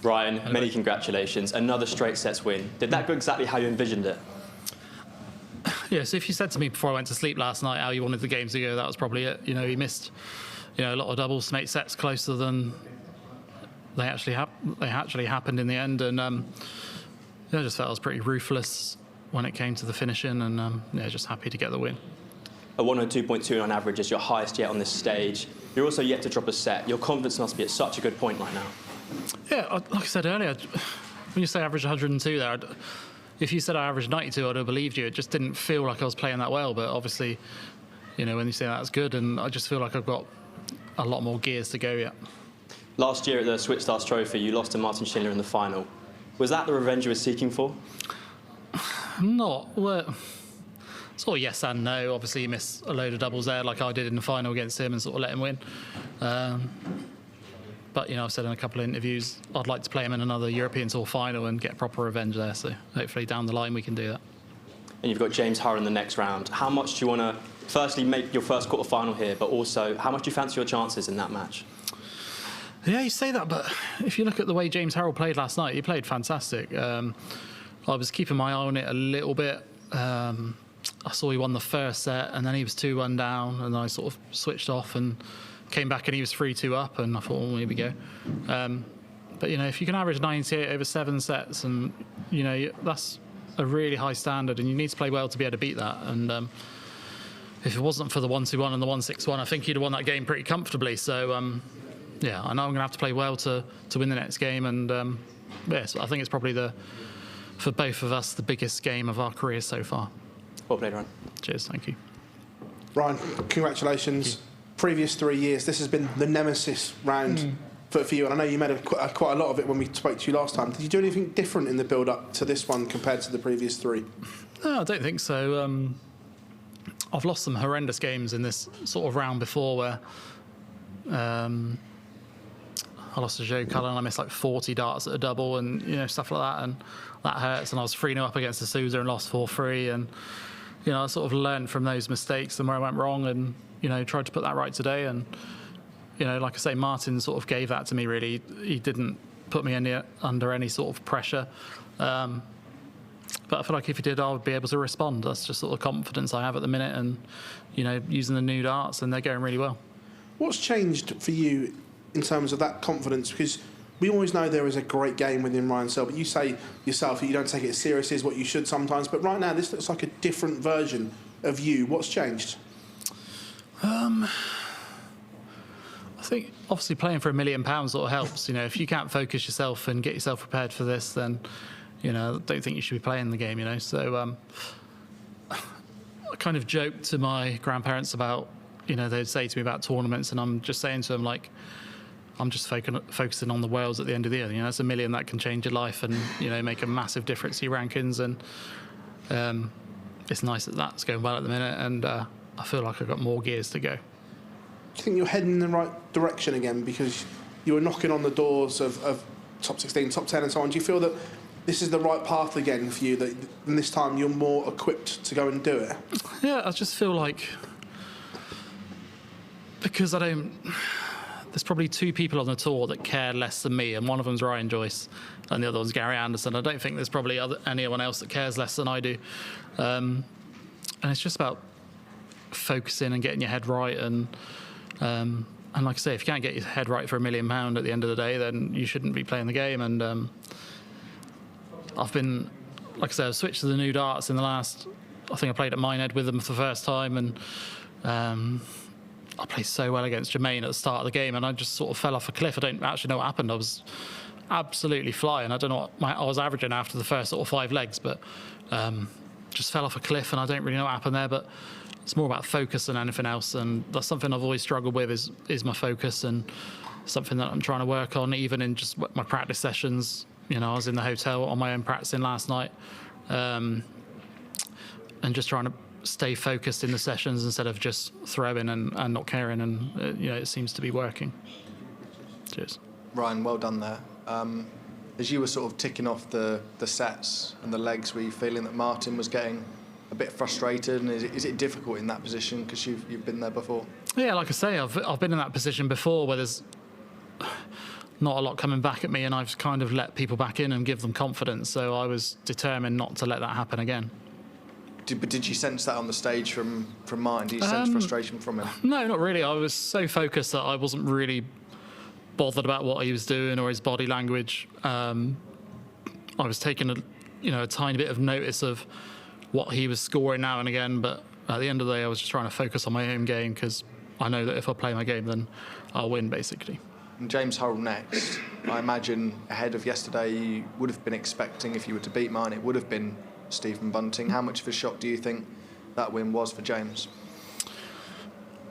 Ryan, many congratulations. Another straight sets win. Did that go exactly how you envisioned it? Yeah, so if you said to me before I went to sleep last night how you wanted the game to go, that was probably it. You know, he missed, a lot of doubles to make sets closer than they actually happened in the end. And I just felt I was pretty ruthless when it came to the finishing, and just happy to get the win. A 102.2 on average is your highest yet on this stage. You're also yet to drop a set. Your confidence must be at such a good point right now. Yeah, like I said earlier, when you say average 102 there, if you said I averaged 92, I'd have believed you. It just didn't feel like I was playing that well. But obviously, when you say that's good, and I just feel like I've got a lot more gears to go yet. Last year at the Switch Stars Trophy, you lost to Martin Schindler in the final. Was that the revenge you were seeking for? Not. Well, sort of yes and no. Obviously, you miss a load of doubles there, like I did in the final against him, and sort of let him win. But, I've said in a couple of interviews, I'd like to play him in another European Tour final and get proper revenge there. So hopefully down the line we can do that. And you've got James Hurre in the next round. How much do you want to, firstly, make your first quarter final here, but also how much do you fancy your chances in that match? Yeah, you say that, but if you look at the way James Hurre played last night, he played fantastic. I was keeping my eye on it a little bit. I saw he won the first set, and then he was 2-1 down, and I sort of switched off and came back and he was 3-2 up, and I thought, well, here we go. But, if you can average 98 over 7 sets, and, that's a really high standard, and you need to play well to be able to beat that. And if it wasn't for the 1-2-1 and the 1-6-1, I think you'd have won that game pretty comfortably. So, yeah, I know I'm going to have to play well to win the next game. And, so I think it's probably, for both of us, the biggest game of our careers so far. Well played, Ryan. Cheers, thank you. Ryan, congratulations. Previous 3 years, this has been the nemesis round for you, and I know you made quite a lot of it when we spoke to you last time. Did you do anything different in the build-up to this one compared to the previous 3? No, I don't think so. I've lost some horrendous games in this sort of round before where I lost to Joe Cullen and I missed like 40 darts at a double and stuff like that, and that hurts. And I was 3-0 up against the Sousa and lost 4-3, and I sort of learned from those mistakes and where I went wrong, and tried to put that right today. And like I say, Martin sort of gave that to me. Really, he didn't put me under any sort of pressure. But I feel like if he did, I would be able to respond. That's just sort of confidence I have at the minute, and using the new darts, and they're going really well. What's changed for you in terms of that confidence? Because we always know there is a great game within Ryan Searle, but you say yourself that you don't take it as seriously as what you should sometimes. But right now, this looks like a different version of you. What's changed? I think obviously playing for £1 million sort of helps. If you can't focus yourself and get yourself prepared for this, then I don't think you should be playing the game. So I kind of joked to my grandparents about they'd say to me about tournaments, and I'm just saying to them, like, I'm just focusing on the Worlds at the end of the year. It's $1 million that can change your life and make a massive difference to your rankings, and it's nice that that's going well at the minute, and I feel like I've got more gears to go. Do you think you're heading in the right direction again, because you were knocking on the doors of top 16, top 10 and so on? Do you feel that this is the right path again for you, that this time you're more equipped to go and do it? Yeah, I just feel like, because there's probably 2 people on the tour that care less than me, and one of them's Ryan Joyce and the other one's Gary Anderson. I don't think there's probably anyone else that cares less than I do. And it's just about focusing and getting your head right, and like I say, if you can't get your head right for £1 million at the end of the day, then you shouldn't be playing the game. And I've been, like I said, I've switched to the new darts in the last, I think I played at Minehead with them for the first time, and I played so well against Jermaine at the start of the game, and I just sort of fell off a cliff. I don't actually know what happened. I was absolutely flying. I don't know what I was averaging after the first sort of 5 legs, but just fell off a cliff, and I don't really know what happened there. But it's more about focus than anything else, and that's something I've always struggled with is my focus, and something that I'm trying to work on, even in just my practice sessions. I was in the hotel on my own practicing last night, and just trying to stay focused in the sessions instead of just throwing and not caring, and it seems to be working. Cheers. Ryan, well done there. As you were sort of ticking off the sets and the legs, were you feeling that Martin was getting a bit frustrated, and is it difficult in that position because you've been there before? Yeah, like I say, I've been in that position before where there's not a lot coming back at me, and I've kind of let people back in and give them confidence. So I was determined not to let that happen again. But did you sense that on the stage from Martin? Did you sense frustration from him? No, not really. I was so focused that I wasn't really bothered about what he was doing or his body language. I was taking a tiny bit of notice of what he was scoring now and again, but at the end of the day, I was just trying to focus on my own game, because I know that if I play my game, then I'll win, basically. And James Hurrell next. I imagine ahead of yesterday, you would have been expecting, if you were to beat Martin, it would have been Stephen Bunting. How much of a shock do you think that win was for James?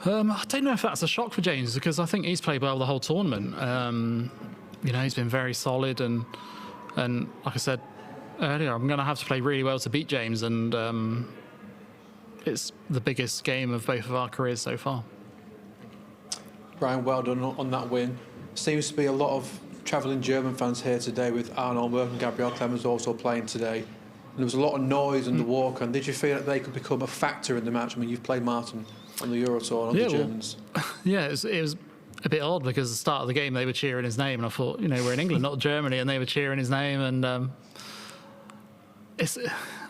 I don't know if that's a shock for James, because I think he's played well the whole tournament. He's been very solid, and like I said earlier, I'm going to have to play really well to beat James, and it's the biggest game of both of our careers so far. Ryan, well done on that win. Seems to be a lot of travelling German fans here today, with Arnold Work and Gabriel Clemens also playing today. And there was a lot of noise in the walk, and did you feel that they could become a factor in the match? I mean, you've played Martin on the Euro Tour and on the Germans. Yeah, it was a bit odd, because at the start of the game they were cheering his name, and I thought, we're in England, not Germany, and they were cheering his name, and I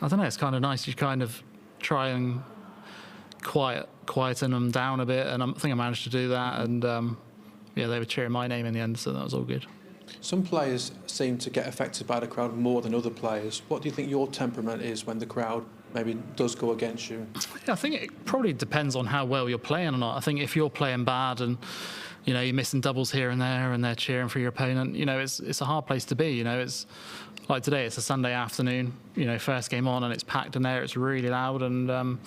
don't know, it's kind of nice. You kind of try and quieten them down a bit, and I think I managed to do that, and they were cheering my name in the end, so that was all good. Some players seem to get affected by the crowd more than other players. What do you think your temperament is when the crowd maybe does go against you? Yeah, I think it probably depends on how well you're playing or not. I think if you're playing bad and you're missing doubles here and there, and they're cheering for your opponent, it's a hard place to be. It's like today, it's a Sunday afternoon, first game on, and it's packed in there, it's really loud, and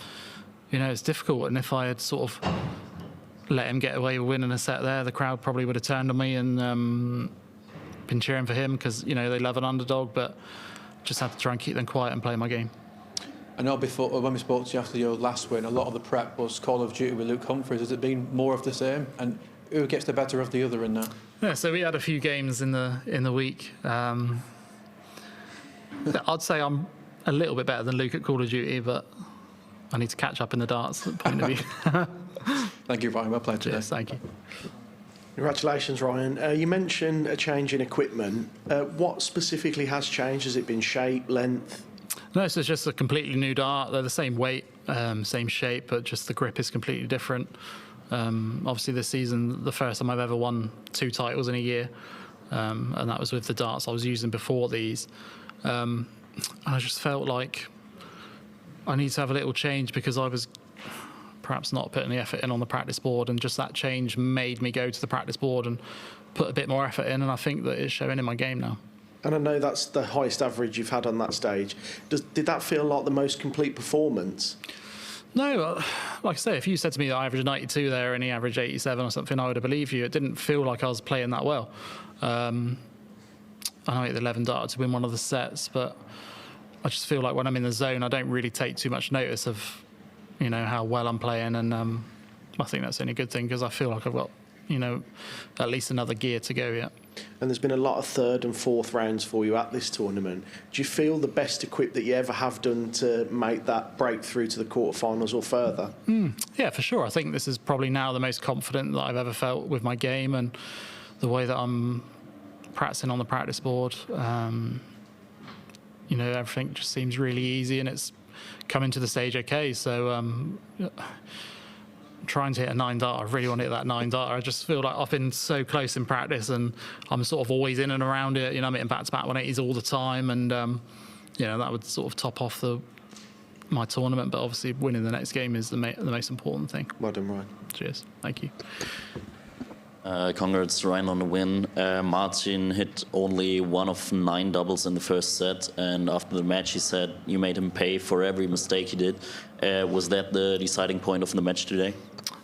it's difficult. And if I had sort of let him get away with winning a set there, the crowd probably would have turned on me and been cheering for him, because they love an underdog, but just had to try and keep them quiet and play my game. I know before, when we spoke to you after your last win, a lot of the prep was Call of Duty with Luke Humphries. Has it been more of the same? And who gets the better of the other in that? Yeah, so we had a few games in the week. I'd say I'm a little bit better than Luke at Call of Duty, but I need to catch up in the darts point of view. Thank you, Ryan. Well played today. Yes, thank you. Congratulations, Ryan. You mentioned a change in equipment. What specifically has changed? Has it been shape, length? No, so it's just a completely new dart. They're the same weight, same shape, but just the grip is completely different. Obviously, this season, the first time I've ever won 2 titles in a year, and that was with the darts I was using before these. And I just felt like I need to have a little change, because I was perhaps not putting the effort in on the practice board, and just that change made me go to the practice board and put a bit more effort in, and I think that it's showing in my game now. And I know that's the highest average you've had on that stage. Did that feel like the most complete performance? No, like I say, if you said to me that I averaged 92 there and he averaged 87 or something, I would have believed you. It didn't feel like I was playing that well. I know I hit the 11 dart to win one of the sets, but I just feel like when I'm in the zone, I don't really take too much notice of how well I'm playing, and I think that's only a good thing, because I feel like I've got at least another gear to go yet. And there's been a lot of 3rd and 4th rounds for you at this tournament. Do you feel the best equipped that you ever have done to make that breakthrough to the quarterfinals or further? Yeah, for sure. I think this is probably now the most confident that I've ever felt with my game, and the way that I'm practicing on the practice board. Everything just seems really easy, and it's coming to the stage okay. So trying to hit a 9 dart, I really want to hit that 9 dart. I just feel like I've been so close in practice, and I'm sort of always in and around it. I'm hitting back-to-back 180s all the time, and that would sort of top off my tournament. But obviously, winning the next game is the most important thing. Well done, Ryan. Cheers. Thank you. Congrats, Ryan, on the win. Martin hit only 1 of 9 doubles in the first set, and after the match he said you made him pay for every mistake he did. Was that the deciding point of the match today?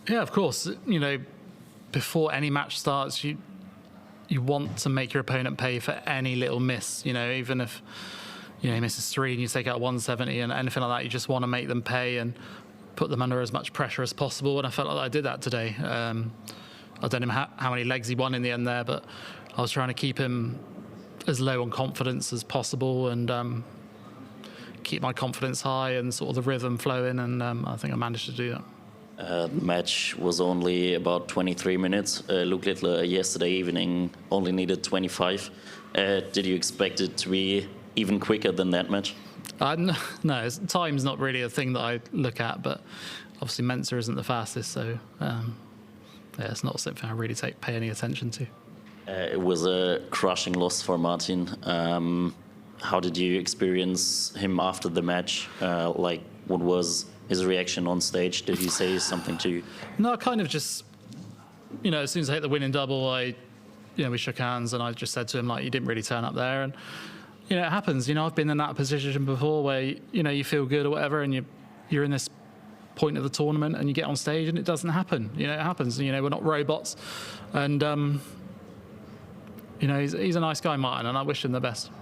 Yeah, of course. Before any match starts, you want to make your opponent pay for any little miss. Even if he misses 3 and you take out 170 and anything like that, you just want to make them pay and put them under as much pressure as possible. And I felt like I did that today. I don't know how many legs he won in the end there, but I was trying to keep him as low on confidence as possible, and keep my confidence high and sort of the rhythm flowing, and I think I managed to do that. The match was only about 23 minutes. Luke Littler yesterday evening only needed 25. Did you expect it to be even quicker than that match? No, time's not really a thing that I look at, but obviously Mensa isn't the fastest, so yeah, it's not something I really pay any attention to. It was a crushing loss for Martin. How did you experience him after the match? Like, what was his reaction on stage? Did he say something to you? No, I kind of just, as soon as I hit the winning double, we shook hands, and I just said to him, like, you didn't really turn up there, and it happens. I've been in that position before where you feel good or whatever, and you're in this point of the tournament, and you get on stage, and it doesn't happen. It happens. We're not robots, and he's a nice guy, Martin, and I wish him the best.